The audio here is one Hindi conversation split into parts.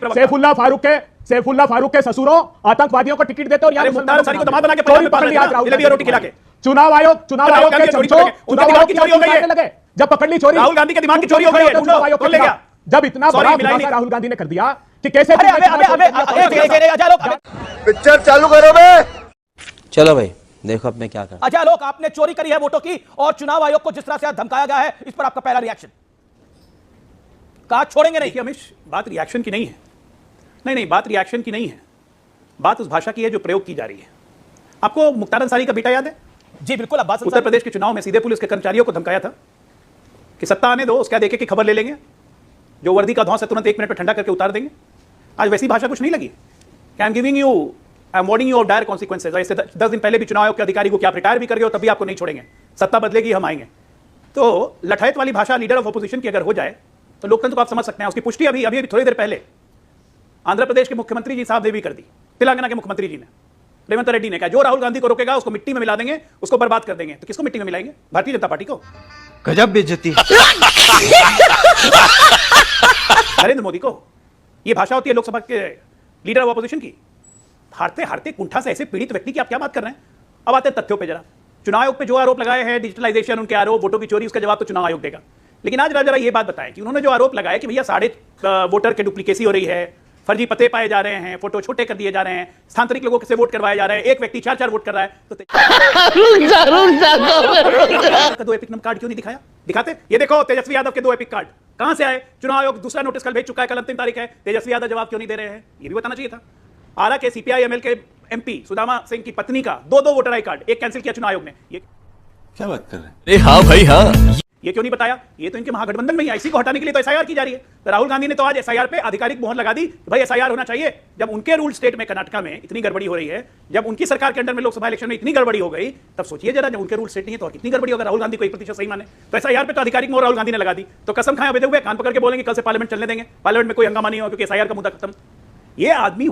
सैफुल्लाह फारूक के ससुरों आतंकवादियों को टिकट देते और यहाँ मुख्तार अंसारी को दामाद बना के रोटी खिला के चुनाव आयोग के चमचों चुनाव आयोग की चोरी हो गई है लगे जब पकड़ ली चोरी राहुल गांधी के दिमाग की चोरी हो गई है चुनाव आयोग को ले गया जब इतना बड़ा खुलासा राहुल गांधी ने कर दिया कि कैसे पिक्चर चालू करो बे। चलो भाई देखो अब मैं क्या कर। अच्छा लोग आपने चोरी करी है वोटों की और चुनाव आयोग को जिस तरह से धमकाया गया है इस पर आपका पहला रिएक्शन कहा छोड़ेंगे नहीं? अमिश बात रिएक्शन की नहीं है, नहीं बात रिएक्शन की नहीं है, बात उस भाषा की है जो प्रयोग की जा रही है। आपको मुख्तार अंसारी का बेटा याद है? जी बिल्कुल। अब्बास उत्तर प्रदेश के चुनाव में सीधे पुलिस के कर्मचारियों को धमकाया था कि सत्ता आने दो, उसका देखे कि खबर ले लेंगे, जो वर्दी का धौंस है तुरंत 1 मिनट में ठंडा करके उतार देंगे। आज वैसी भाषा कुछ नहीं लगी। I am giving you, I am warning you of dire consequences. ऐसे 10 दिन पहले भी चुनाव आयोग के अधिकारी को क्या आप रिटायर भी कर गए हो तब भी आपको नहीं छोड़ेंगे, सत्ता बदलेगी हम आएंगे। तो लठैत वाली भाषा लीडर ऑफ अपोजिशन की अगर हो जाए तो लोकतंत्र को आप समझ सकते हैं। उसकी पुष्टि अभी थोड़ी देर पहले आंध्र प्रदेश के मुख्यमंत्री जी साहब ने भी कर दी। तेलंगाना के मुख्यमंत्री जी ने, रेवंत रेड्डी ने कहा जो राहुल गांधी को रोकेगा उसको मिट्टी में मिला देंगे, उसको बर्बाद कर देंगे। तो किसको मिट्टी में मिलाएंगे? भारतीय जनता पार्टी को। गजब बेइज्जती। नरेंद्र मोदी को। यह भाषा होती है लोकसभा के लीडर ऑफ अपोजिशन की। हारते हारते कुंठा से ऐसे पीड़ित व्यक्ति की आप क्या बात कर रहे हैं? अब आते हैं तथ्यों पे जरा। चुनाव आयोग पे जो आरोप लगाए हैं, डिजिटलाइजेशन उनके आरोप, वोटों की चोरी, उसका जवाब तो चुनाव आयोग देगा। लेकिन आज जरा ये बात बताएं कि उन्होंने जो आरोप लगाया कि भैया 6.5 वोटर के डुप्लीकेसी हो रही है, फर्जी पते पाए जा रहे हैं, फोटो छोटे कर दिए जा रहे हैं, स्थानांतरित लोगों से वोट करवाए जा रहे हैं, एक व्यक्ति 4 वोट कर रहा है, तो दो एपिक कार्ड क्यों नहीं दिखाया? दिखाते। ये देखो तेजस्वी यादव के 2 एपिक कार्ड कहां से आए? चुनाव आयोग दूसरा नोटिस कल भेज चुका है, कल अंतिम तारीख है। तेजस्वी यादव जवाब क्यों नहीं दे रहे हैं? ये भी बताना चाहिए था। आरा के सीपीआई एमएल के एमपी सुदामा सिंह की पत्नी का 2 वोटर आई कार्ड, एक कैंसिल किया चुनाव आयोग ने। ये क्या बात कर रहे हैं? हाँ भाई हाँ। ये क्यों नहीं बताया? ये तो इनके महागठबंधन में ही इसी को हटाने के लिए तो एसआईआर की जा रही है। तो राहुल गांधी ने तो आज एसआईआर पे आधिकारिक मोहर लगा दी, भाई एसआईआर होना चाहिए। जब उनके रूल स्टेट में कर्नाटका में इतनी गड़बड़ी हो रही है, जब उनकी सरकार के अंडर में लोकसभा इलेक्शन में इतनी गड़बड़ी हो गई, तब सोचिए जरा जब उनके रूल स्टेट नहीं है तो कितनी गड़बड़ी होगा। राहुल गांधी को 1% सही माने तो एसआईआर पे तो आधिकारिक मोहर राहुल गांधी ने लगा दी। तो कसम खाए बेटे हुए कान पकड़ के बोलेंगे कल से पार्लियामेंट चलने देंगे, पार्लियामेंट में कोई हंगामा नहीं होगा क्योंकि एसआईआर का मुद्दा खत्म। ये आदमी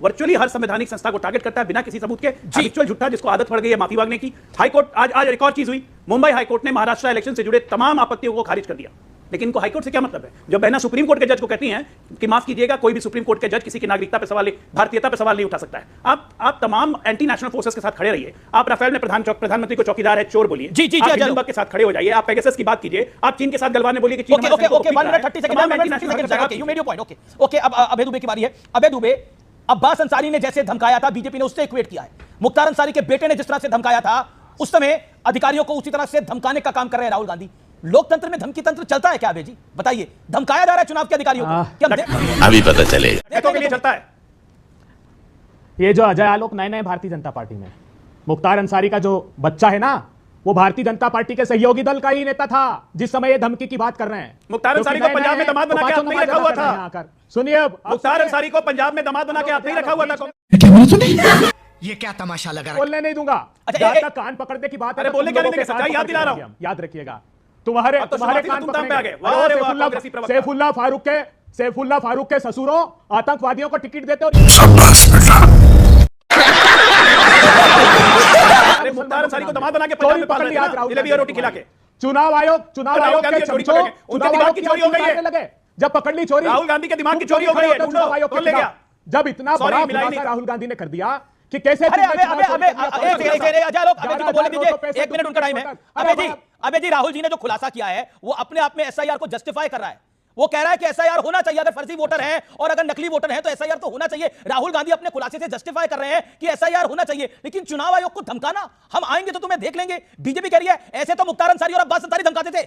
वर्चुअली हर संवैधानिक संस्था को टारगेट करता है बिना किसी सबूत के। एक्चुअल झूठा जिसको आदत पड़ गई है माफी मांगने की। हाईकोर्ट आज एक और चीज हुई, मुंबई हाईकोर्ट ने महाराष्ट्र इलेक्शन से जुड़े तमाम आपत्तियों को खारिज कर दिया। लेकिन इनको हाईकोर्ट से क्या मतलब है? जब बहना सुप्रीम कोर्ट के जज को कहती हैं कि माफ कीजिएगा, कोई भी सुप्रीम कोर्ट के जज किसी की नागरिकता पे सवाल, भारतीयता पे सवाल नहीं उठा सकता है। आप तमाम एंटी नेशनल फोर्सेस के साथ खड़े रहिए। आप राफेल में प्रधानमंत्री को चौकीदार है चोर बोलिए, जी के साथ खड़े हो जाइए। आप पेगासस की बात कीजिए, आप चीन के साथ गलवाने बोलिए कि चीन ओके अब अभय दुबे की बारी है। अभय दुबे, अब्बास अंसारी ने जैसे धमकाया था बीजेपी ने उससे इक्वेट किया है, मुख्तार अंसारी के बेटे ने जिस तरह से धमकाया था उस समय अधिकारियों को उसी तरह से धमकाने का काम कर रहे हैं राहुल गांधी। लोकतंत्र में धमकी तंत्र चलता है क्या अभय जी? बताइए। धमकाया जा रहा है चुनाव के अधिकारियों को, अभी पता चलेगा। के लिए चलता है। ये जो अजय आलोक नए भारतीय जनता पार्टी में, मुख्तार अंसारी का जो बच्चा है ना, वो भारतीय जनता पार्टी के सहयोगी दल का ही नेता था जिस समय ये धमकी की बात कर रहे हैं। मुख्तार अंसारी को पंजाब में दामाद बना के आपने रखा हुआ था। सुनिए, मुख्तार अंसारी को पंजाब में दामाद बना के आपने रखा हुआ था। ये क्या तमाशा लगा? बोलने नहीं दूंगा। अच्छा कान पकड़ने की बात है, बोलने क्या नहीं, सच्चाई याद दिला रहा हूं। याद रखिएगा तुम्हारे कान पकड़ने। सैफुल्लाह फारूक के ससुरों आतंकवादियों को टिकट देते और मुख्तार अंसारी को दामाद बना के रोटी खिला के चुनाव आयोग के चमचों की चोरी हो गई है लगे जब पकड़ ली चोरी। राहुल गांधी के दिमाग की चोरी हो गई है, चुनाव आयोग को ले गया। जब इतना बड़ा खुलासा राहुल गांधी ने कर दिया कि कैसे अभय जी राहुल जी ने जो खुलासा किया है वो अपने आप में एसआईआर को जस्टिफाई कर रहा है। वो कह रहा है कि एसआईआर होना चाहिए, अगर फर्जी वोटर है और अगर नकली वोटर है तो एसआईआर तो होना चाहिए। राहुल गांधी अपने खुलासे से जस्टिफाई कर रहे हैं कि एसआईआर होना चाहिए, लेकिन चुनाव आयोग को धमकाना, हम आएंगे तो तुम्हें देख लेंगे। बीजेपी कह रही है ऐसे तो मुख्तार अंसारी और अब्बास अंसारी धमकाते थे।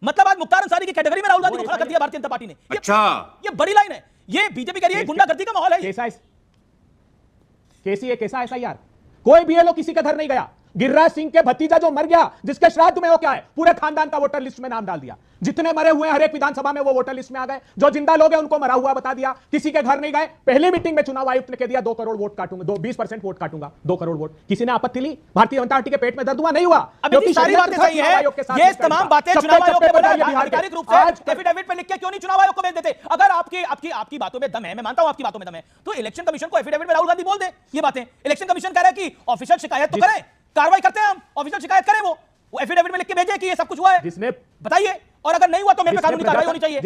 मतलब आज मुख्तार अंसारी की कैटेगरी में राहुल गांधी को खड़ा कर दिया भारतीय जनता पार्टी ने। अच्छा, ये बड़ी लाइन है। ये बीजेपी कह रही है गुंडागर्दी का माहौल है। कैसा एसआईआर? कोई भी लोग किसी का घर नहीं गया। गिरिराज सिंह के भतीजा जो मर गया, जिसके श्राद्ध में वो क्या है, पूरे खानदान का वोटर लिस्ट में नाम डाल दिया। जितने मरे हुए हर एक विधानसभा में वो वोटर लिस्ट में आ गए। जो जिंदा लोग हैं उनको मरा हुआ बता दिया, किसी के घर नहीं गए। पहली मीटिंग में चुनाव आयुक्त ने कह दिया 2 करोड़ वोट काटूंगा, 20% वोट काटूंगा, 2 करोड़ वोट। किसी ने आपत्ति ली? भारतीय जनता पार्टी के पेट में दर्द हुआ? नहीं हुआ। क्योंकि सारी बातें सही है। ये तमाम बातें चुनाव आयोग के आधिकारिक रूप से एफिडेविट पे लिख के क्यों नहीं चुनाव आयोग को भेज देते? अगर आपकी बातों में दम है, मैं मानता हूं आपकी बातों में दम है, तो इलेक्शन कमीशन को एफिडेविट में राहुल गांधी बोल दे ये बातें। इलेक्शन कमीशन कह रहा है कि ऑफिशियल शिकायत तो करें, कार्रवाई करते हैं हम, ऑफिशियल शिकायत करें, वो एफिडेविट में लिख के भेजे कि ये सब कुछ हुआ है, जिसने बताइए। और अगर नहीं हुआ तो मेरे पे कानूनी कार्रवाई होनी चाहिए।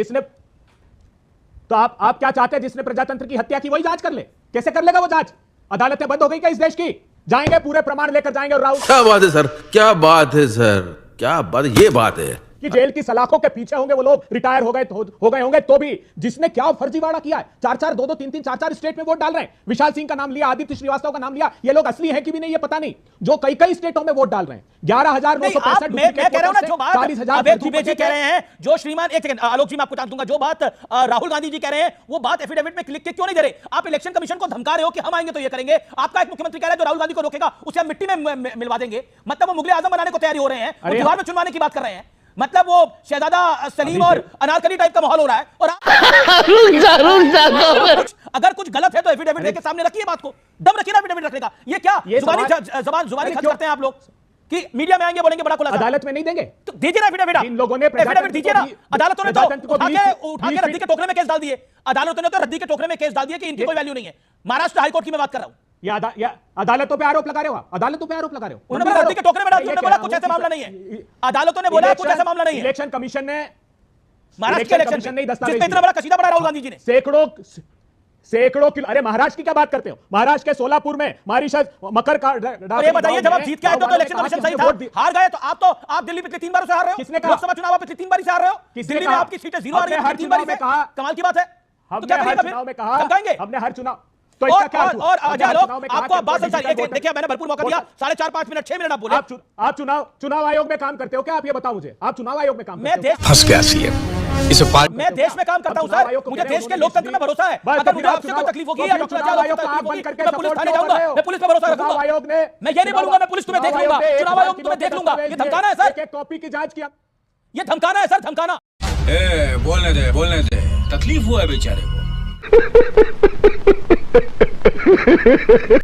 तो आप क्या चाहते हैं? जिसने प्रजातंत्र की हत्या की वही जांच कर ले? कैसे कर लेगा वो जांच? अदालतें बंद हो गई क्या इस देश की? जाएंगे, पूरे प्रमाण लेकर जाएंगे। और राहुल, क्या बात है सर, क्या बात है सर, क्या बात, ये बात है कि जेल की सलाखों के पीछे होंगे वो लोग, रिटायर हो गए होंगे तो भी, जिसने क्या फर्जीवाड़ा किया है। 4-4, 2-2, 3-3, 4-4 स्टेट में वोट डाल रहे हैं। विशाल सिंह का नाम लिया, आदित्य श्रीवास्तव का नाम लिया। ये लोग असली हैं कि भी नहीं ये पता नहीं, जो कई स्टेटों में वोट डाल रहे हैं। 11,965 मैं कह रहा हूं ना, जो बात अभय दुबे जी कह रहे हैं, जो श्रीमान, एक सेकंड आलोक जी, मैं आपको चांस दूंगा, जो बात राहुल गांधी जी कह रहे हैं, वो बात एफिडेविट में लिख के क्यों नहीं दे रहे? आप इलेक्शन कमीशन को धमका रहे हो कि हम आएंगे तो ये करेंगे। आपका एक मुख्यमंत्री कह रहा है जो राहुल गांधी को रोकेगा उसे हम मिट्टी में मिलवा देंगे। मतलब वो मुगले आजम बनाने को तैयारी हो रहे हैं, वो दीवार में चुनवाने की बात कर रहे हैं। मतलब वो शहजादा सलीम और अनारकली टाइप का माहौल हो रहा है। और अगर कुछ गलत है तो एफिडेविट लेके सामने रखिए, बात को दम रखिए ना एफिडेविट रखने का। ये क्या जुबानी खर्च करते हैं आप लोग कि मीडिया में आएंगे बोलेंगे बड़ा खुलासा? अदालत में नहीं देंगे तो दीजिए ना एफिडेविट। इन लोगों ने एफिडेविट दीजिए ना। अदालतों ने तो उठा के रद्दी के टोकरे में केस डाल दिए। अदालतों ने तो रद्दी के टोकरे में केस डाल दिए कि इनकी कोई वैल्यू नहीं है। महाराष्ट्र हाईकोर्ट की मैं बात कर रहा हूं। या अदालतों पे आरोप लगा रहे हो, अदालतों पे आरोप लगा रहे हो। उन्होंने रद्दी के टोकरे में डाल दिया, उन्होंने बोला कुछ ऐसा मामला नहीं है। अदालतों ने बोला कुछ ऐसा मामला नहीं है। इलेक्शन कमिशन ने, महाराष्ट्र के इलेक्शन नहीं दस्तावेज, जिसमें इतना बड़ा कसीदा पड़ा राहुल गांधी जी ने, सैकड़ों किलो। अरे महाराष्ट्र की क्या बात करते हो? महाराष्ट्र के सोलापुर में मॉरिशस मकर का, ये बताइए, जब आप जीत के आए तो इलेक्शन कमीशन सही था, हार गए तो आप दिल्ली पिछले 3 बार से हार रहे हो। किसने कहा? लोकसभा चुनाव पिछले 3 बार से हार रहे हो। दिल्ली में आपकी सीटें 0 आ रही है, हर 3 बार में कहा, कमाल की बात है। हमने हर चुनाव में कहा, हमने हर चुनाव, तो इसका क्या हुआ? और आपको आप बात समझ, देखिए मैंने भरपूर मौका दिया, 4.5 मिनट 6 मिनट आप बोले। आप चुनाव आयोग में काम करते हो क्या? आप ये बताओ मुझे, आप चुनाव आयोग में काम करते हो? हंस क्या सी है इसे पार्ट मैं देश में काम करता हूं सर, मुझे देश के लोकतंत्र में भरोसा है। अगर मुझे आपसे कोई तकलीफ होगी या चुनाव आयोग का आप बन करके मैं पुलिस थाने जाऊंगा, मैं पुलिस पे भरोसा रखूंगा। आयोग ने, मैं ये नहीं बोलूंगा मैं पुलिस तुम्हें देख लूंगा, चुनाव आयोग तुम्हें देख लूंगा। ये धमकाना है सर, एक कॉपी की जांच किया, ये धमकाना है सर, धमकाना। बोलने दे, तकलीफ हुआ है बेचारे को।